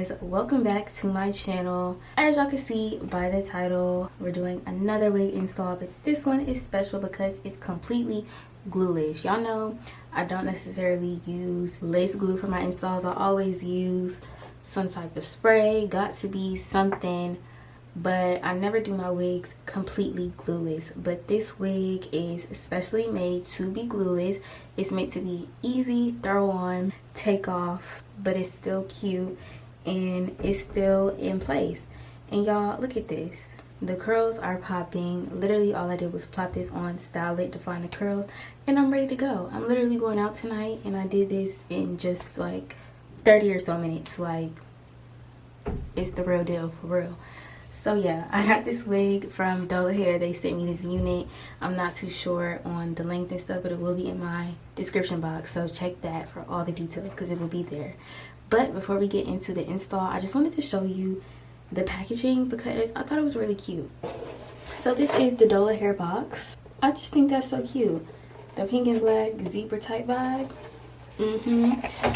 guys, welcome back to my channel. As y'all can see by the title, we're doing another wig install, but this one is special because it's completely glueless. Y'all know I don't necessarily use lace glue for my installs. I always use some type of spray, got to be something, but I never do my wigs completely glueless. But this wig is especially made to be glueless. It's meant to be easy, throw on, take off, but it's still cute and it's still in place. And y'all, look at this. The curls are popping. Literally all I did was plop this on, style it, define the curls, and I'm ready to go. I'm literally going out tonight, and I did this in just like 30 or so minutes. Like, it's the real deal, for real. So yeah, I got this wig from Dola Hair. They sent me this unit. I'm not too sure on the length and stuff, but it will be in my description box, so check that for all the details because it will be there. But before we get into the install, I just wanted to show you the packaging because I thought it was really cute. So this is the Dola Hair box. I just think that's so cute. The pink and black zebra type vibe.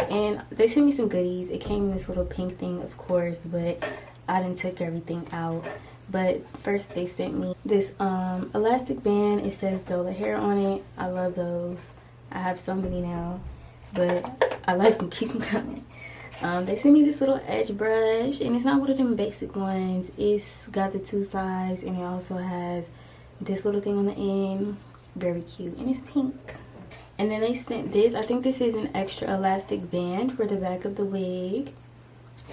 And they sent me some goodies. It came in this little pink thing, of course, but I done took everything out. But first they sent me this elastic band. It says Dola Hair on it. I love those. I have so many now, but I like them, keep them coming. They sent me this little edge brush, and it's not one of them basic ones. It's got the two sides, and it also has this little thing on the end. Very cute, and it's pink. And then they sent this. I think this is an extra elastic band for the back of the wig.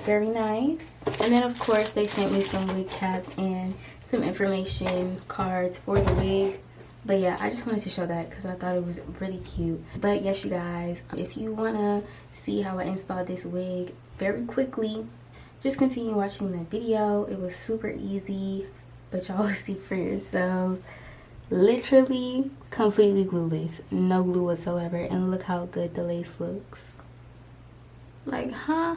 Very nice. And then of course they sent me some wig caps and some information cards for the wig. But yeah, I just wanted to show that because I thought it was really cute. But yes, you guys, if you want to see how I installed this wig very quickly, just continue watching the video. It was super easy, but y'all will see for yourselves. Literally completely glueless, no glue whatsoever. And look how good the lace looks. Like, huh?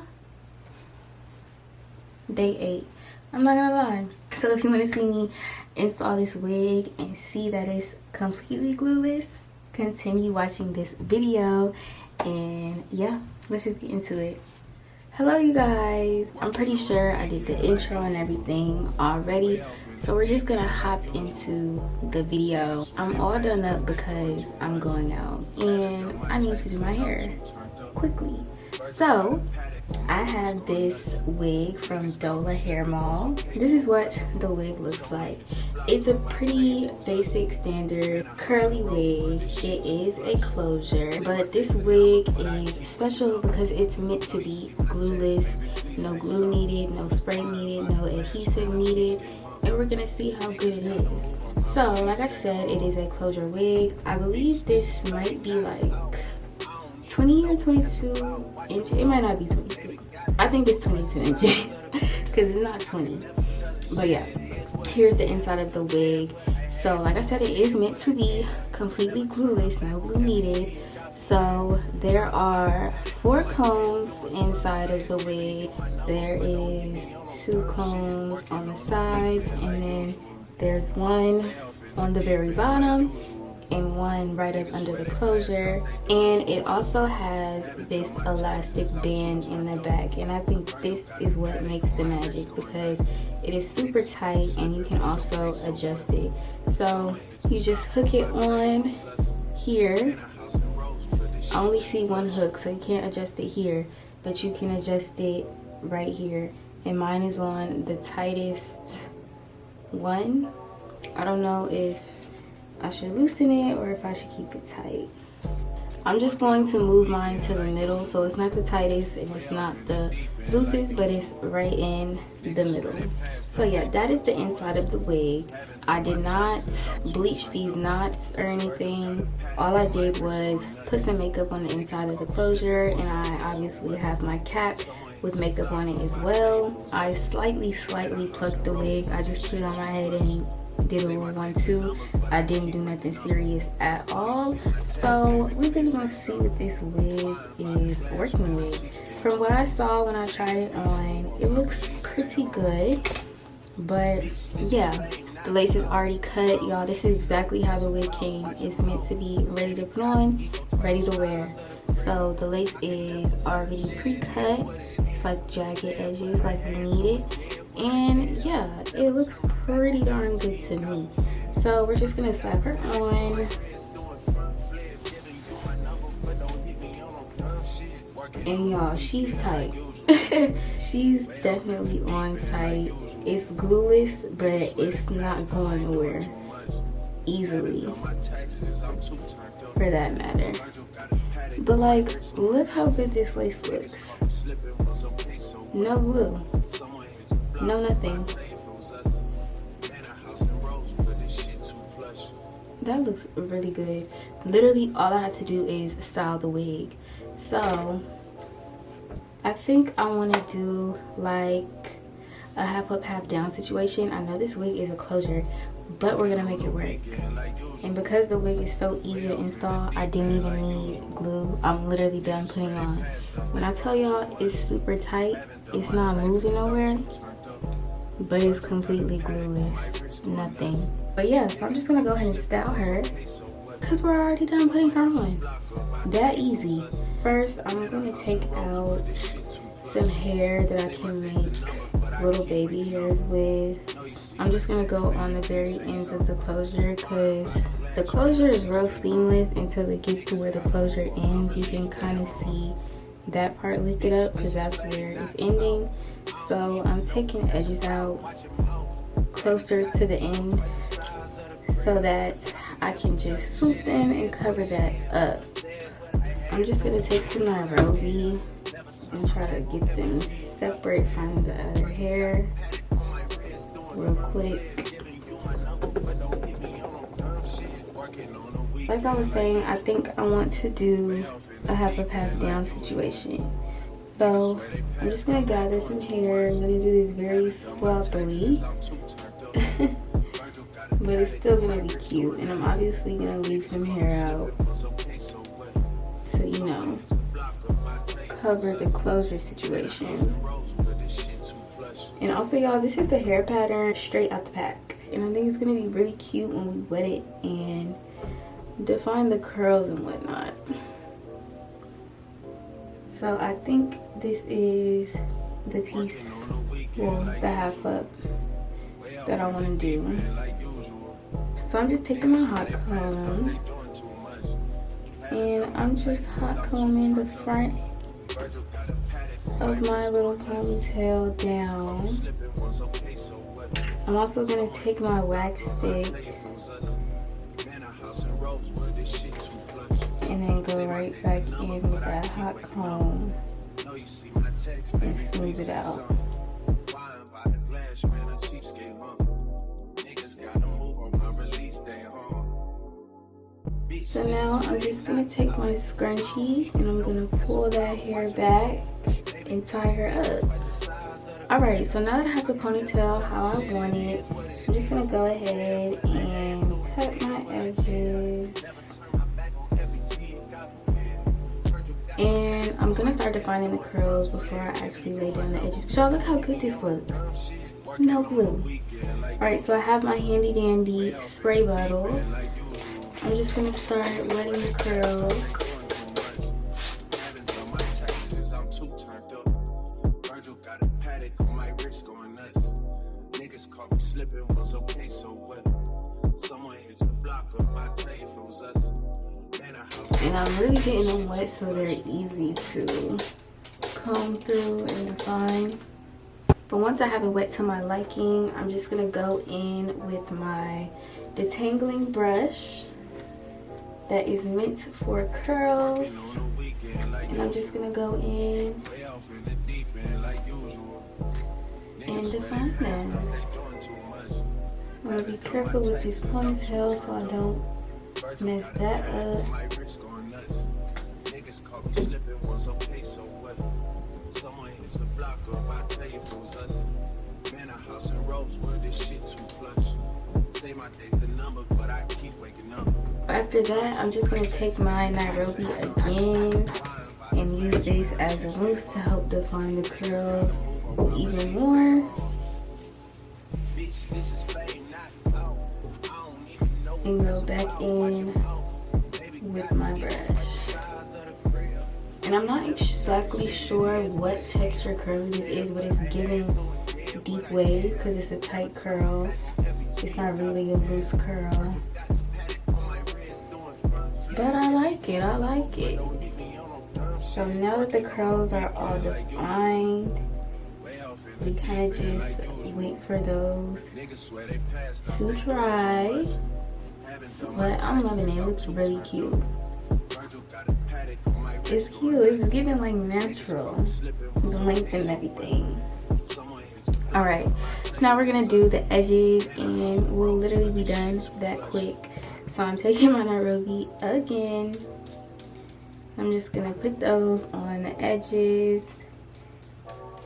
Day 8. I'm not gonna lie. So if you want to see me install this wig and see that it's completely glueless, continue watching this video. And yeah, let's just get into it. Hello you guys. I'm pretty sure I did the intro and everything already, so we're just gonna hop into the video. I'm all done up because I'm going out and I need to do my hair quickly. So I have this wig from Dola Hair Mall. This is what the wig looks like. It's a pretty basic standard curly wig. It is a closure, but this wig is special because it's meant to be glueless. No glue needed, no spray needed, no adhesive needed, and we're gonna see how good it is. So like I said, it is a closure wig. I believe this might be like 20 or 22 inches. It might not be 22. I think it's 22 inches because it's not 20. But yeah, here's the inside of the wig. So like I said, it is meant to be completely glueless, no glue needed. So there are 4 combs inside of the wig. There is 2 combs on the sides, and then there's 1 on the very bottom and 1 right up under the closure. And it also has this elastic band in the back, and I think this is what makes the magic because it is super tight and you can also adjust it. So you just hook it on here. I only see 1 hook, so you can't adjust it here, but you can adjust it right here, and mine is on the tightest one. I don't know if I should loosen it or if I should keep it tight. I'm just going to move mine to the middle, so it's not the tightest and it's not the loosest, but it's right in the middle. So yeah, that is the inside of the wig. I did not bleach these knots or anything. All I did was put some makeup on the inside of the closure, and I obviously have my cap with makeup on it as well. I slightly plucked the wig. I just put it on my head and did a little 1-2. I didn't do nothing serious at all. So we're really gonna see what this wig is working with. From what I saw when I tried it on, it looks pretty good. But yeah, the lace is already cut, y'all. This is exactly how the wig came. It's meant to be ready to put on, ready to wear. So the lace is already pre-cut It's like jagged edges, like you need it. And yeah, it looks pretty darn good to me. So we're just gonna slap her on. And y'all, she's tight. She's definitely on tight. It's glueless, but it's not going nowhere easily, for that matter. But like, look how good this lace looks. No glue, no nothing. That looks really good. Literally all I have to do is style the wig. So I think I want to do like a half up, half down situation. I know this wig is a closure, but we're gonna make it work. And because the wig is so easy to install, I didn't even need glue. I'm literally done putting on. When I tell y'all it's super tight, it's not moving nowhere, but it's completely glueless, nothing. But yeah, so I'm just gonna go ahead and style her because we're already done putting her on. That easy. First, I'm gonna take out some hair that I can make little baby hairs with. I'm just gonna go on the very ends of the closure because the closure is real seamless until it gets to where the closure ends. You can kind of see that part lifted up because that's where it's ending. So I'm taking edges out closer to the end so that I can just swoop them and cover that up. I'm just gonna take some Nairobi and try to get them separate from the other hair real quick. Like I was saying, I think I want to do a half up, half down situation. So I'm just gonna gather some hair. I'm gonna do this very sloppily. But it's still gonna be cute, and I'm obviously gonna leave some hair out to, you know, cover the closure situation. And also, y'all, this is the hair pattern straight out the pack, and I think it's gonna be really cute when we wet it and define the curls and whatnot. So I think this is the piece, well, the half up that I want to do. So I'm just taking my hot comb and I'm just hot combing the front of my little ponytail down. I'm also going to take my wax stick and then go right back in with that hot comb and smooth it out. So now I'm just going to take my scrunchie and I'm going to pull that hair back and tie her up. Alright, so now that I have the ponytail how I want it, I'm just going to go ahead and cut my edges. And I'm going to start defining the curls before I actually lay down the edges. But y'all, look how good this looks. No glue. Alright, so I have my handy dandy spray bottle. I'm just going to start wetting the curls. And I'm really getting them wet so they're easy to comb through and define. But once I have it wet to my liking, I'm just going to go in with my detangling brush that is meant for curls, and I'm just gonna go in and define them. I'm gonna be careful with this ponytail so I don't mess that up. After that, I'm just going to take my Nairobi again and use this as a mousse to help define the curls even more. And go back in with my brush. And I'm not exactly sure what texture curly this is, but it's giving deep wave because it's a tight curl. It's not really a loose curl. But I like it, I like it. So now that the curls are all defined, we kind of just wait for those to dry. But I'm loving it, it looks really cute. It's cute, it's giving like natural, the length and everything. Alright, so now we're gonna do the edges and we'll literally be done that quick. So I'm taking my Nairobi again. I'm just gonna put those on the edges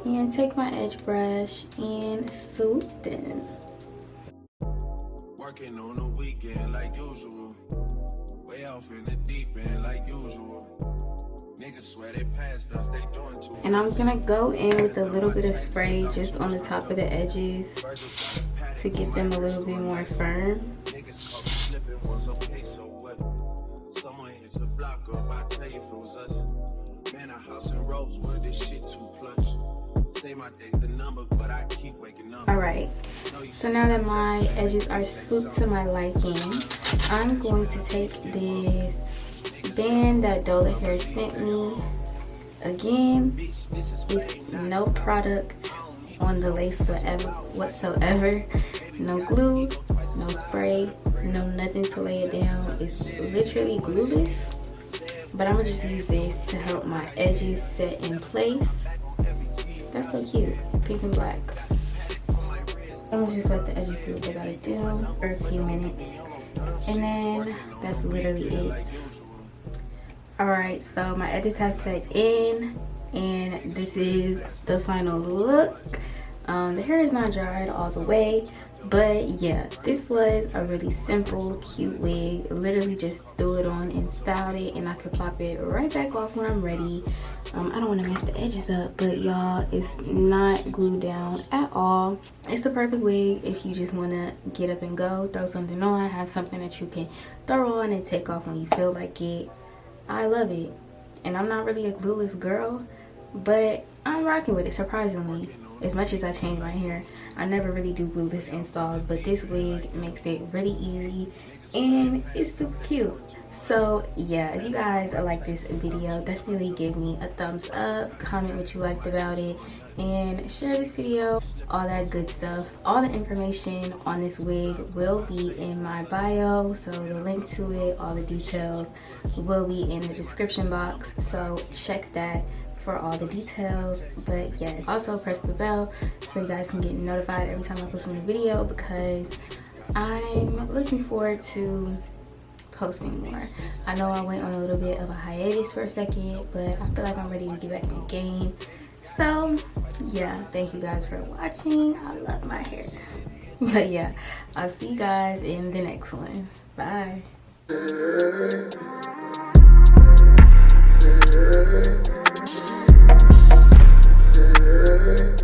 and take my edge brush and swoop them. Working on the weekend like usual. Way off in the deep end like usual. Niggas swear they passed us, they doing too. And I'm gonna go in with a little bit of spray just on the top of the edges to get them a little bit more firm. Alright, so now that my edges are swooped to my liking, I'm going to take this band that Dola Hair sent me. Again, it's no product on the lace whatsoever. No glue, no spray, no nothing to lay it down. It's literally glueless. But I'm gonna just use this to help my edges set in place. That's so cute, pink and black. I'm gonna just let the edges do what they gotta do for a few minutes. And then that's literally it. Alright, so my edges have set in and this is the final look. The hair is not dried all the way, but yeah, this was a really simple, cute wig. Literally just threw it on and styled it, and I could pop it right back off when I'm ready. I don't want to mess the edges up, but y'all, it's not glued down at all. It's the perfect wig if you just want to get up and go, throw something on, have something that you can throw on and take off when you feel like it. I love it. And I'm not really a glueless girl, but I'm rocking with it, surprisingly. As much as I change my hair, I never really do glueless installs, but this wig makes it really easy and it's super cute. So yeah, if you guys like this video, definitely give me a thumbs up, comment what you liked about it, and share this video, all that good stuff. All the information on this wig will be in my bio, so the link to it, all the details will be in the description box, so check that for all the details. But yeah, also press the bell so you guys can get notified every time I post a new video, because I'm looking forward to posting more. I know I went on a little bit of a hiatus for a second, but I feel like I'm ready to get back in the game. So yeah, thank you guys for watching. I love my hair. But yeah, I'll see you guys in the next one. Bye. Yeah.